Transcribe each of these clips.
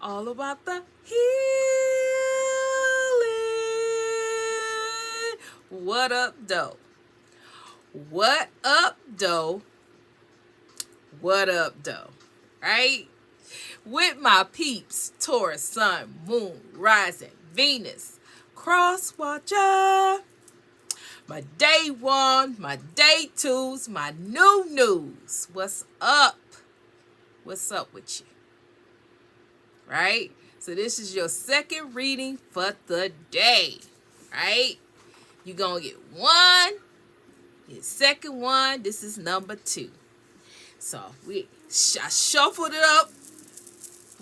all about the healing. What up, though? What up, though? What up, though? Right? With my peeps, Taurus, Sun, Moon, Rising, Venus, Cross Watcher. My day one, my day twos, my new news. What's up? What's up with you? Right? So this is your second reading for the day. Right? You're going to get one. Your second one. This is number 2. So I shuffled it up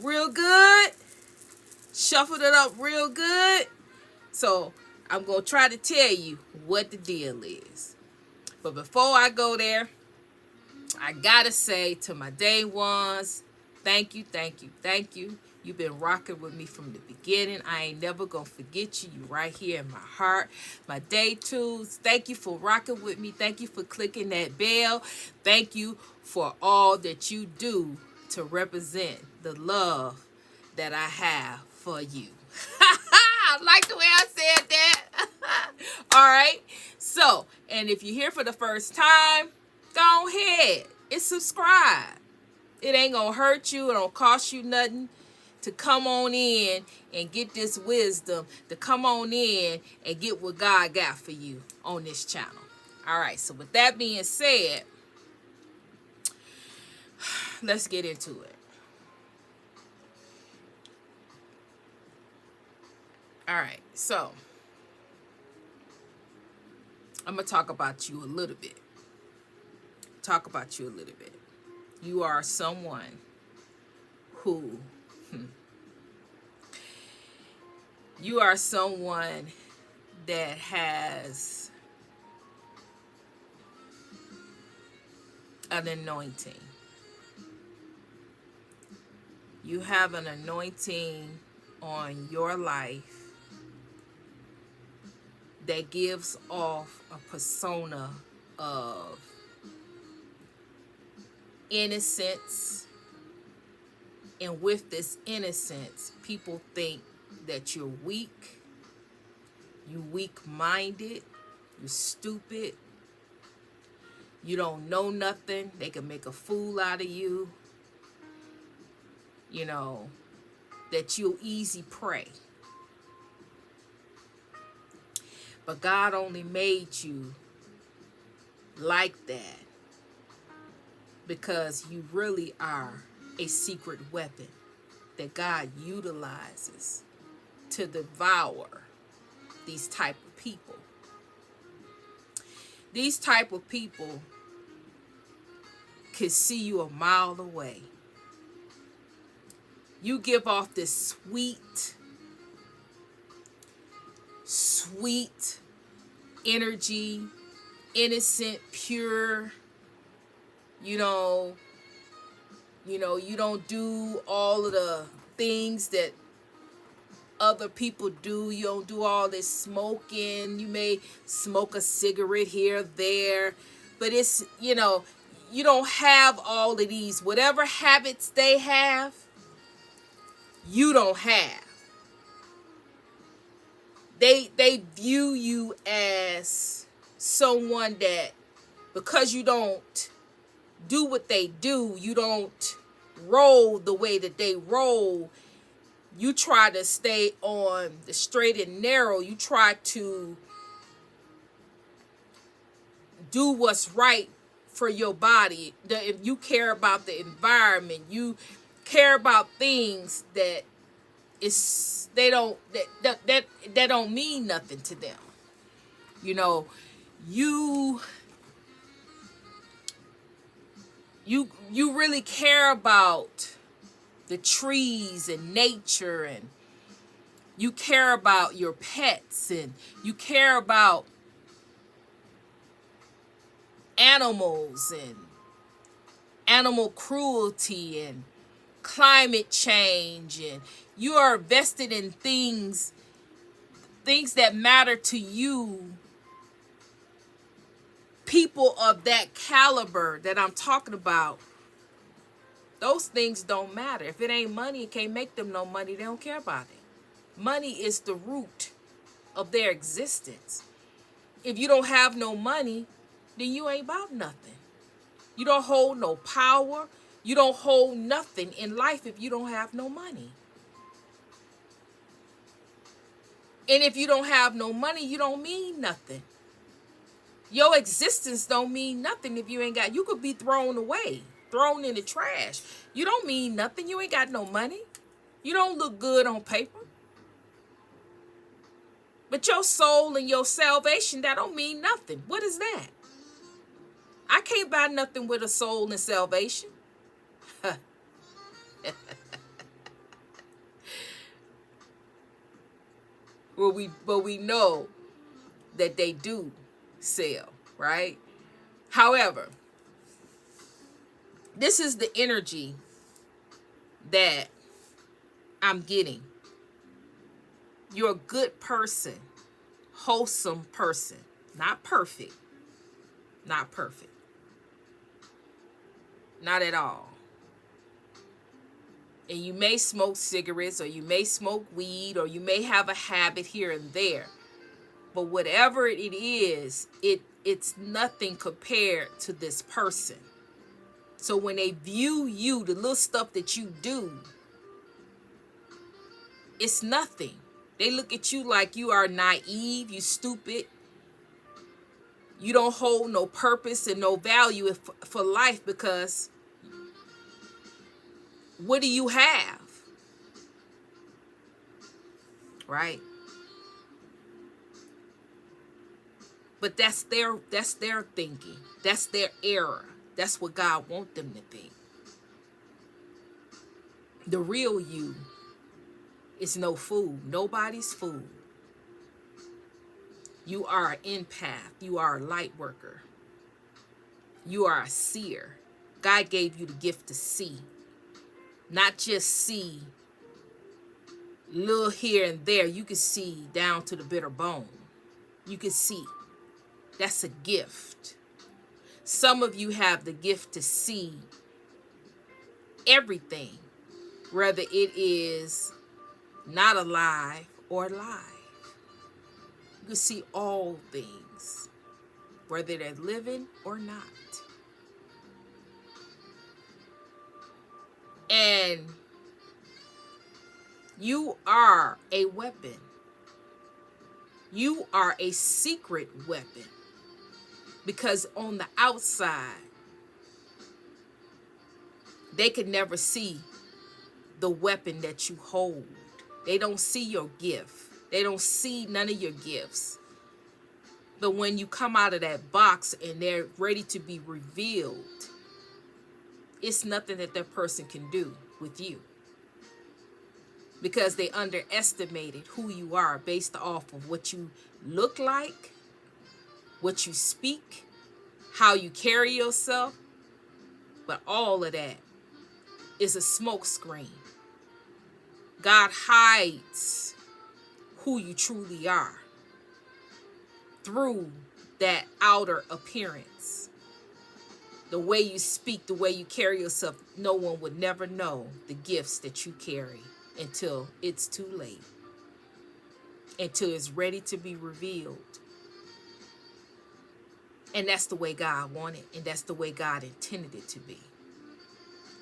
real good. Shuffled it up real good. So I'm going to try to tell you what the deal is. But before I go there, I got to say to my day ones, thank you, thank you, thank you. You've been rocking with me from the beginning. I ain't never going to forget you. You right here in my heart. My day twos, thank you for rocking with me. Thank you for clicking that bell. Thank you for all that you do to represent the love that I have for you. I like the way I said that. All right. So, and if you're here for the first time, go ahead and subscribe. It ain't going to hurt you. It don't cost you nothing to come on in and get this wisdom, to come on in and get what God got for you on this channel. All right. So with that being said, let's get into it. All right. So I'm going to talk about you a little bit. You are someone who, you are someone that has an anointing. You have an anointing on your life that gives off a persona of innocence. And with this innocence, people think that you're weak, you're weak-minded, you're stupid, you don't know nothing, they can make a fool out of you, you know, that you're easy prey. But God only made you like that because you really are a secret weapon that God utilizes to devour these type of people. These type of people can see you a mile away. You give off this sweet energy, innocent, pure, you don't do all of the things that other people do. You don't do all this smoking. You may smoke a cigarette here, there, but it's, you don't have all of these, whatever habits they have, you don't have. They view you as someone that, because you don't do what they do, you don't roll the way that they roll, you try to stay on the straight and narrow. You try to do what's right for your body. If you care about the environment, you care about things that that don't mean nothing to them. You really care about the trees and nature, and you care about your pets, and you care about animals and animal cruelty and climate change, and you are vested in things that matter to you. People of that caliber that I'm talking about Those things don't matter. If it ain't money, it can't make them no money. They don't care about it. Money is the root of their existence. If you don't have no money, then you ain't about nothing. You don't hold no power. You don't hold nothing in life if you don't have no money. And if you don't have no money, you don't mean nothing. Your existence don't mean nothing if you ain't got. You could be thrown away, thrown in the trash. You don't mean nothing. You ain't got no money. You don't look good on paper. But your soul and your salvation, that don't mean nothing. What is that? I can't buy nothing with a soul and salvation. But we know that they do sell, right? However, this is the energy that I'm getting. You're a good person, wholesome person, not perfect, not perfect, not at all. And you may smoke cigarettes, or you may smoke weed, or you may have a habit here and there. But whatever it is, it's nothing compared to this person. So when they view you, the little stuff that you do, it's nothing. They look at you like you are naive, you stupid. You don't hold no purpose and no value for life, because what do you have? Right? But that's their thinking. That's their error. That's what God wants them to think. The real you is no fool. Nobody's fool. You are an empath. You are a light worker. You are a seer. God gave you the gift to see. Not just see little here and there. You can see down to the bitter bone. You can see. That's a gift. Some of you have the gift to see everything, whether it is not alive or alive. You can see all things, whether they're living or not. And you are a weapon. You are a secret weapon. Because on the outside, they could never see the weapon that you hold. They don't see your gift. They don't see none of your gifts. But when you come out of that box and they're ready to be revealed, it's nothing that person can do with you. Because they underestimated who you are based off of what you look like, what you speak, how you carry yourself. But all of that is a smoke screen. God hides who you truly are through that outer appearance. The way you speak, the way you carry yourself, no one would never know the gifts that you carry until it's too late, until it's ready to be revealed. And that's the way God wanted, and that's the way God intended it to be.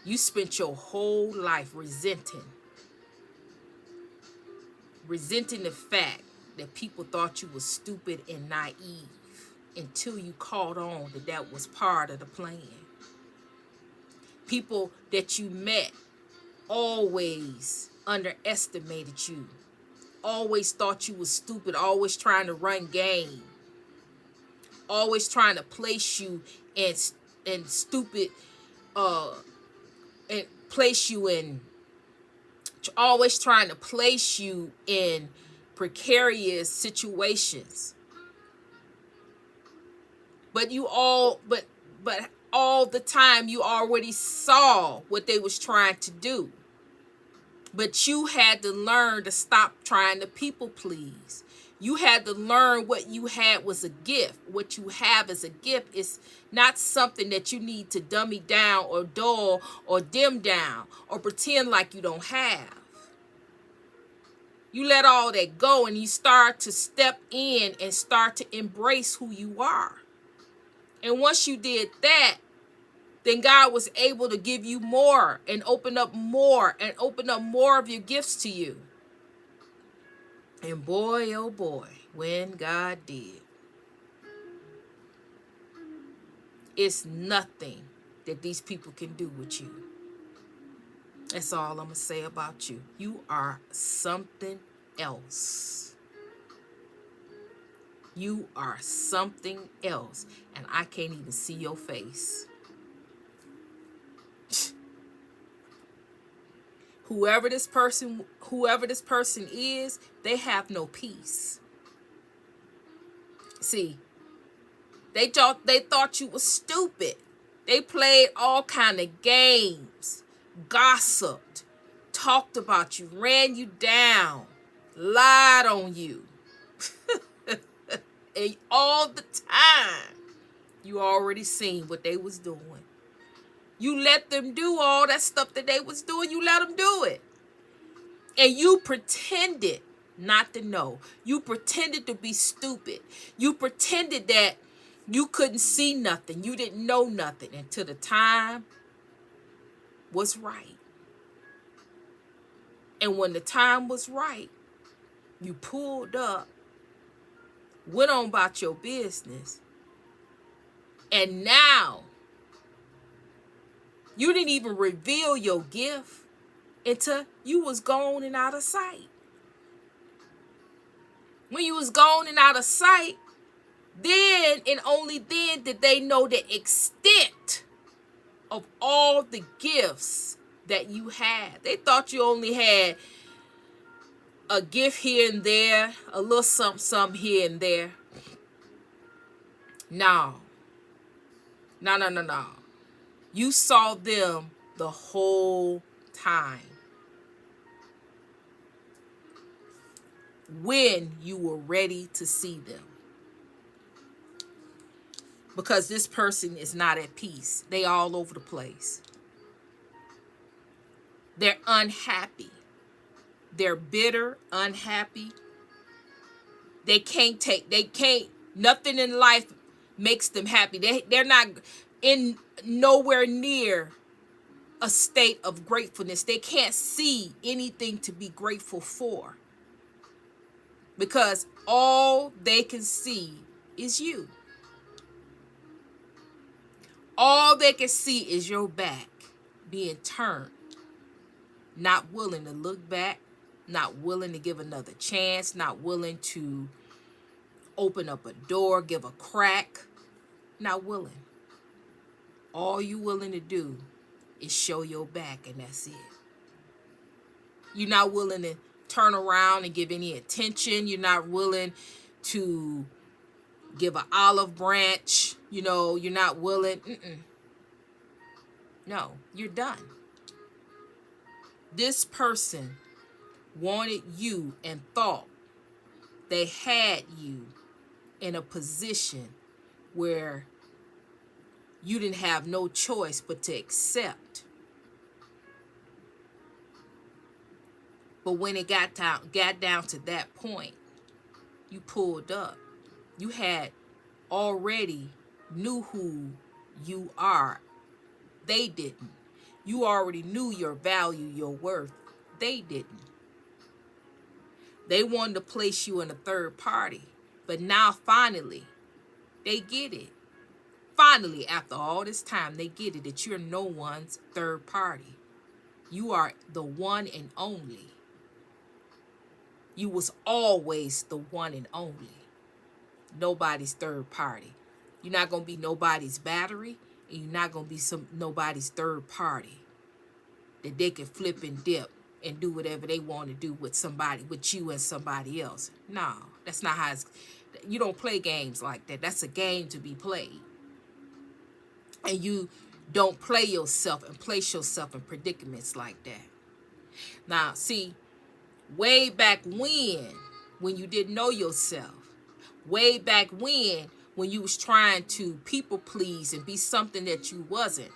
You spent your whole life resenting the fact that people thought you were stupid and naive until you caught on that was part of the plan. People that you met always underestimated you, always thought you was stupid, always trying to run game, always trying to place you in stupid, and place you in, always trying to place you in precarious situations. But all the time you already saw what they was trying to do. But you had to learn to stop trying to people please. You had to learn what you had was a gift. What you have as a gift is not something that you need to dummy down or dull or dim down or pretend like you don't have. You let all that go and you start to step in and start to embrace who you are. And once you did that, then God was able to give you more and open up more of your gifts to you. And boy, oh boy, when God did, it's nothing that these people can do with you. That's all I'm going to say about you. You are something else. You are something else. And I can't even see your face. Whoever this person is, they have no peace. See, they thought you was stupid. They played all kind of games, gossiped, talked about you, ran you down, lied on you. And all the time, you already seen what they was doing. You let them do all that stuff that they was doing. You let them do it. And you pretended not to know. You pretended to be stupid. You pretended that you couldn't see nothing. You didn't know nothing until the time was right. And when the time was right, you pulled up, went on about your business, and now you didn't even reveal your gift until you was gone and out of sight. When you was gone and out of sight, then and only then did they know the extent of all the gifts that you had. They thought you only had a gift here and there, a little something here and there. No. No. You saw them the whole time. When you were ready to see them. Because this person is not at peace. They all over the place. They're unhappy. They're bitter, unhappy. Nothing in life makes them happy. They're not in nowhere near a state of gratefulness. They can't see anything to be grateful for. Because all they can see is you. All they can see is your back being turned. Not willing to look back. Not willing to give another chance. Not willing to open up a door, give a crack. Not willing. All you willing to do is show your back, and that's it. You're not willing to turn around and give any attention. You're not willing to give an olive branch. You're not willing. No, you're done. This person wanted you and thought they had you in a position where you didn't have no choice but to accept. But when it got down to that point, you pulled up. You had already knew who you are. They didn't. You already knew your value, your worth. They didn't. They wanted to place you in a third party. But now finally, they get it. Finally, after all this time, they get it that you're no one's third party. You are the one and only. You was always the one and only. Nobody's third party. You're not going to be nobody's battery, and you're not going to be nobody's third party that they can flip and dip and do whatever they want to do with you and somebody else. No, that's not how you don't play games like that. That's a game to be played. And you don't play yourself and place yourself in predicaments like that. Now, see, way back when, when you didn't know yourself. Way back when you was trying to people please and be something that you wasn't.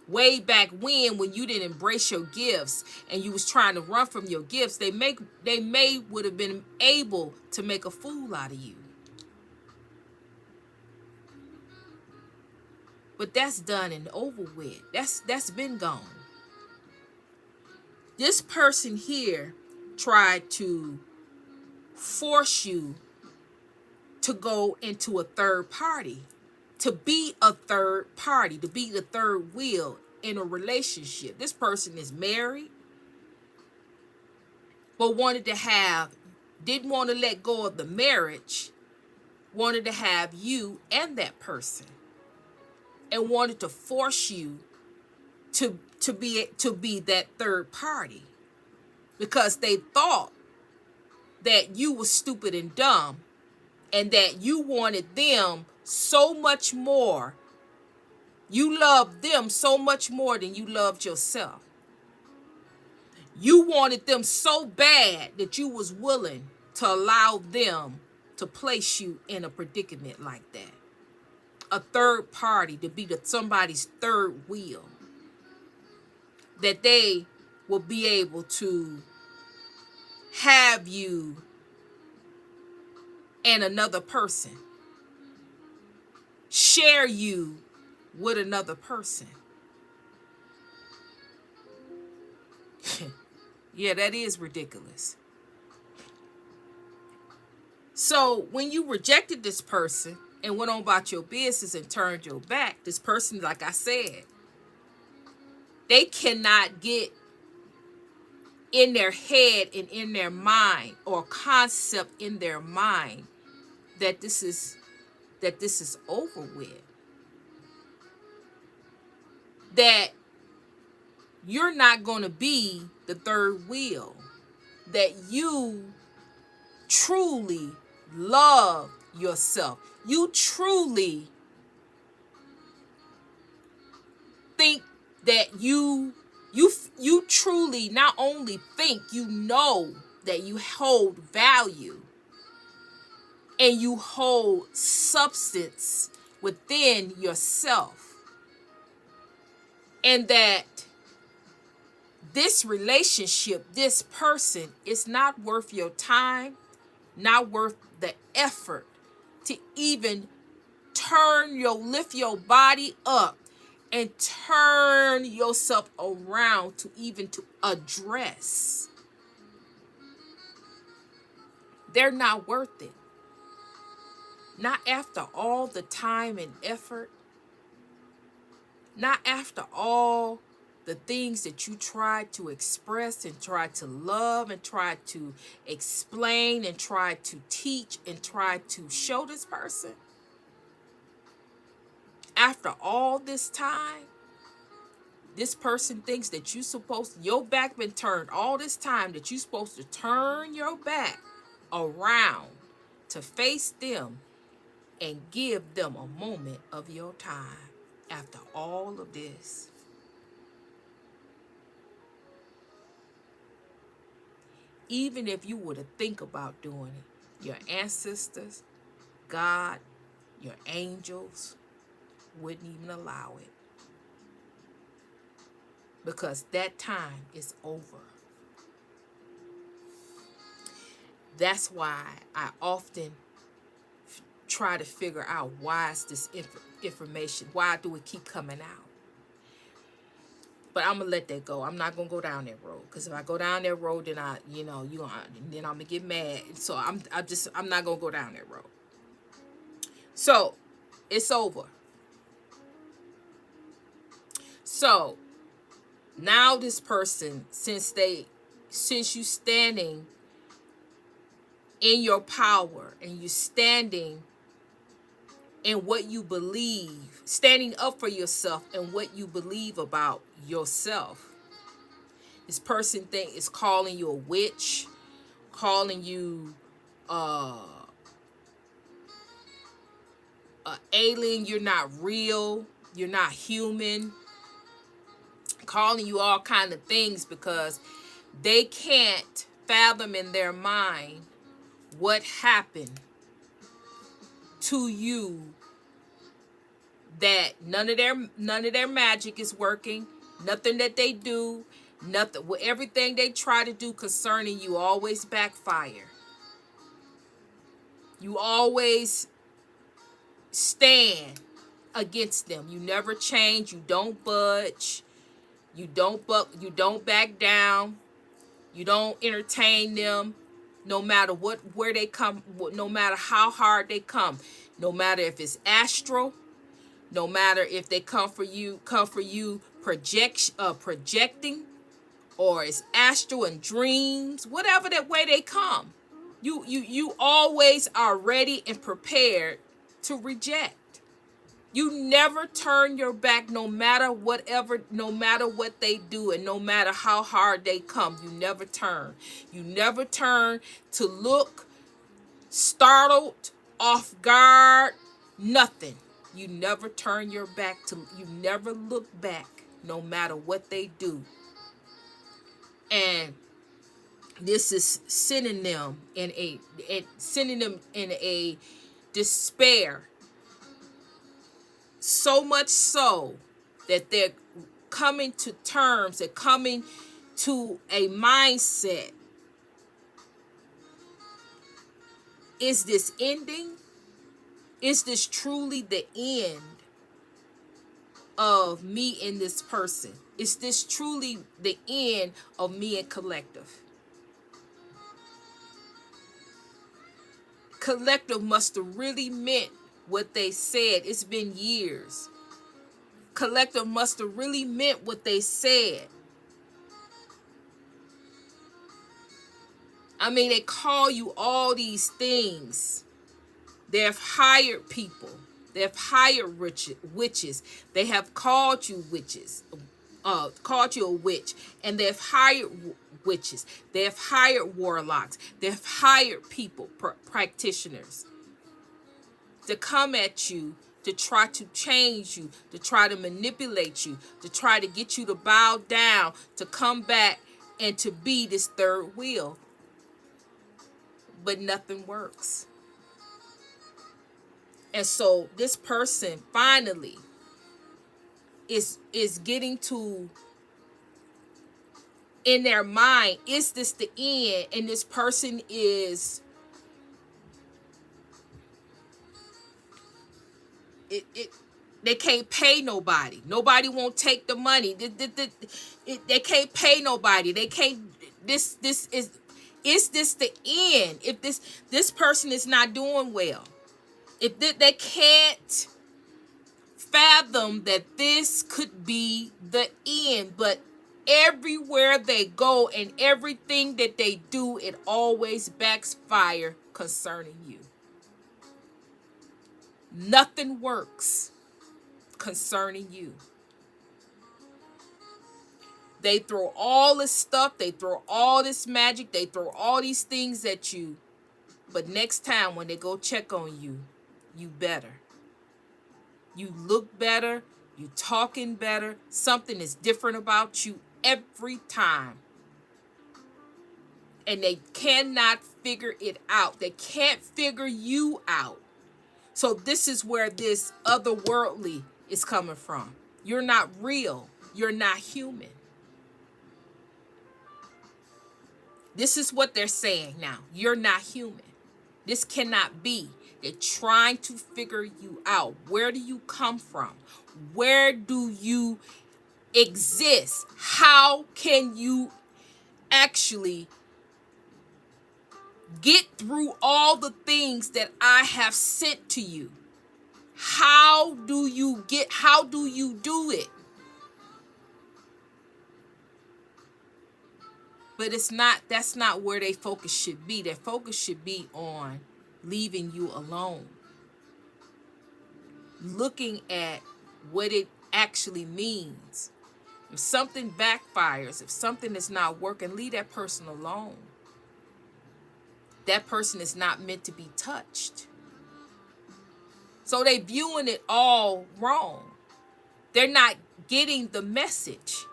Way back when you didn't embrace your gifts and you was trying to run from your gifts, they may would have been able to make a fool out of you. But that's done and over with. That's been gone. This person here tried to force you to go into a third party, to be a third party, to be the third wheel in a relationship. This person is married, but didn't want to let go of the marriage, wanted to have you and that person, and wanted to force you to be that third party because they thought that you were stupid and dumb and that you wanted them so much more. You loved them so much more than you loved yourself. You wanted them so bad that you was willing to allow them to place you in a predicament like that. A third party, to be somebody's third wheel. That they will be able to have you and another person. Share you with another person. Yeah, that is ridiculous. So when you rejected this person and went on about your business and turned your back, this person, like I said, they cannot get in their head and in their mind, or concept in their mind, that this is over with. That you're not going to be the third wheel. That you truly love yourself. You truly think that you truly not only think, you know that you hold value and you hold substance within yourself, and that this relationship, this person, is not worth your time, not worth the effort to even lift your body up and turn yourself around to even to address. They're not worth it. Not after all the time and effort. Not after all the things that you tried to express and tried to love and tried to explain and tried to teach and tried to show this person. After all this time, this person thinks that your back been turned all this time, that you're supposed to turn your back around to face them and give them a moment of your time after all of this. Even if you were to think about doing it, your ancestors, God, your angels wouldn't even allow it. Because that time is over. That's why I often try to figure out, why is this information, why do it keep coming out? But I'm gonna let that go. I'm not gonna go down that road, because if I go down that road, then then I'm gonna get mad. So I'm not gonna go down that road. So it's over. So now this person, since you standing in your power and you standing in what you believe, standing up for yourself and what you believe about yourself. This person is calling you a witch, calling you an alien, you're not real, you're not human, calling you all kind of things because they can't fathom in their mind what happened to you that none of their magic is working, nothing that they do, nothing, everything they try to do concerning you always backfire. You always stand against them. You never change, you don't budge, you don't back down, you don't entertain them, no matter where they come, no matter how hard they come, no matter if it's astral, no matter if they come for you projecting, or it's astral and dreams, whatever that way they come, you always are ready and prepared to reject. You never turn your back, no matter what they do, and no matter how hard they come. You never turn. You never turn to look startled, off guard, nothing. You never turn your back you never look back, no matter what they do. And this is sending them in a despair, so much so that they're coming to terms, they're coming to a mindset. Is this ending? Is this truly the end of me and this person? Is this truly the end of me and collective? Collective must have really meant what they said. It's been years. Collective must have really meant what they said. I mean, they call you all these things. They've hired people. They've hired witches. They have called you witches, called you a witch, and they've hired witches. They've hired warlocks. They've hired people, practitioners, to come at you, to try to change you, to try to manipulate you, to try to get you to bow down, to come back and to be this third wheel. But nothing works. And so this person finally is getting to, in their mind, is this the end? And this person is they can't pay nobody. Nobody won't take the money. They can't pay nobody. They can't. Is this the end? If this person is not doing well, if they can't fathom that this could be the end, but everywhere they go and everything that they do, it always backfire concerning you. Nothing works concerning you. They throw all this stuff, they throw all this magic, they throw all these things at you, but next time when they go check on you, you better. You look better, you talking better, something is different about you every time. And they cannot figure it out. They can't figure you out. So this is where this otherworldly is coming from. You're not real. You're not human. This is what they're saying now. You're not human. This cannot be. They're trying to figure you out. Where do you come from? Where do you exist? How can you actually get through all the things that I have sent to you? How do you do it? But that's not where their focus should be. Their focus should be on leaving you alone. Looking at what it actually means. If something backfires, if something is not working, leave that person alone. That person is not meant to be touched. So they viewing it all wrong. They're not getting the message.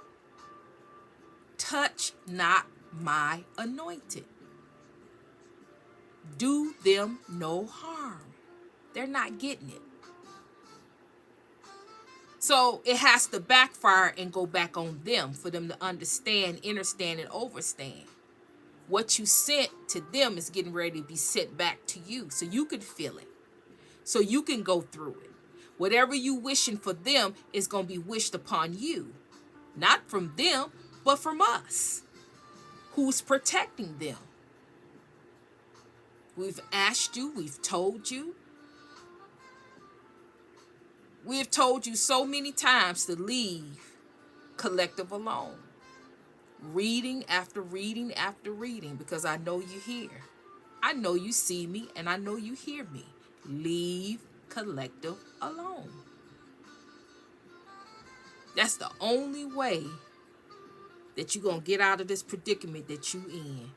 Touch not my anointed. do them no harm. They're not getting it. So it has to backfire and go back on them for them to understand, understand, and overstand. What you sent to them is getting ready to be sent back to you so you can feel it, so you can go through it. Whatever you wishing for them is going to be wished upon you. Not from them, but from us. Who's protecting them? We've asked you, we've told you. We have told you so many times to leave collective alone. Reading after reading after reading, because I know you hear. I know you see me and I know you hear me. Leave collective alone. That's the only way that you're going to get out of this predicament that you in.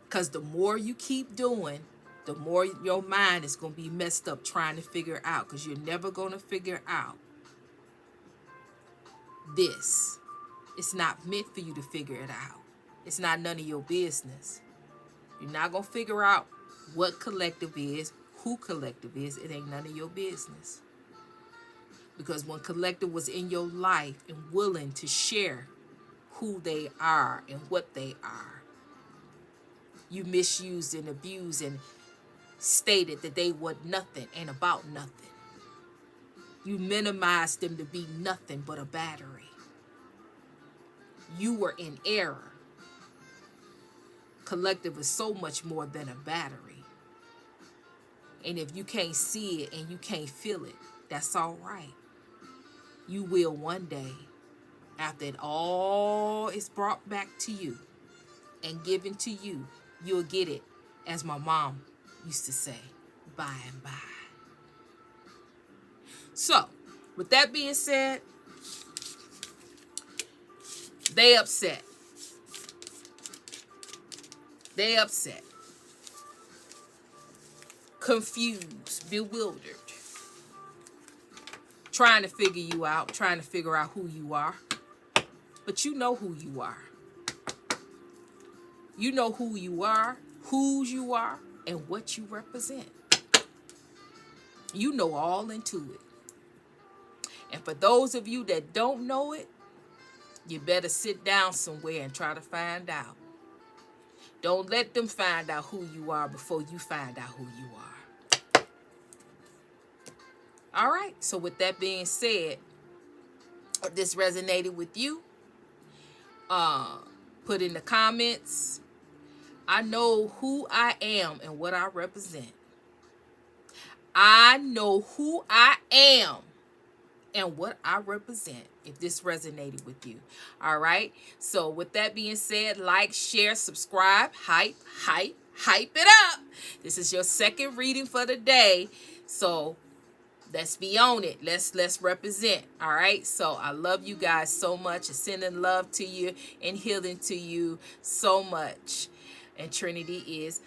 Because the more you keep doing, the more your mind is going to be messed up trying to figure out, because you're never going to figure out this. It's not meant for you to figure it out. It's not none of your business. You're not going to figure out what collective is, who collective is. It ain't none of your business. Because when collective was in your life and willing to share who they are and what they are, you misused and abused and stated that they were nothing and about nothing. You minimized them to be nothing but a battery. You were in error. Collective is so much more than a battery. And if you can't see it and you can't feel it, that's all right. You will one day, after it all is brought back to you and given to you, you'll get it, as my mom used to say, by and by. So, with that being said, they upset. They upset. Confused, bewildered. Trying to figure you out, trying to figure out who you are. But you know who you are. You know who you are, whose you are, and what you represent. You know all into it. And for those of you that don't know it, you better sit down somewhere and try to find out. Don't let them find out who you are before you find out who you are. All right, so with that being said, if this resonated with you, put in the comments, I know who I am and what I represent. I know who I am and what I represent, if this resonated with you. All right, so with that being said, like, share, subscribe, hype it up. This is your second reading for the day, so let's be on it. Let's represent. All right, so I love you guys so much, and sending love to you and healing to you so much. And Trinity is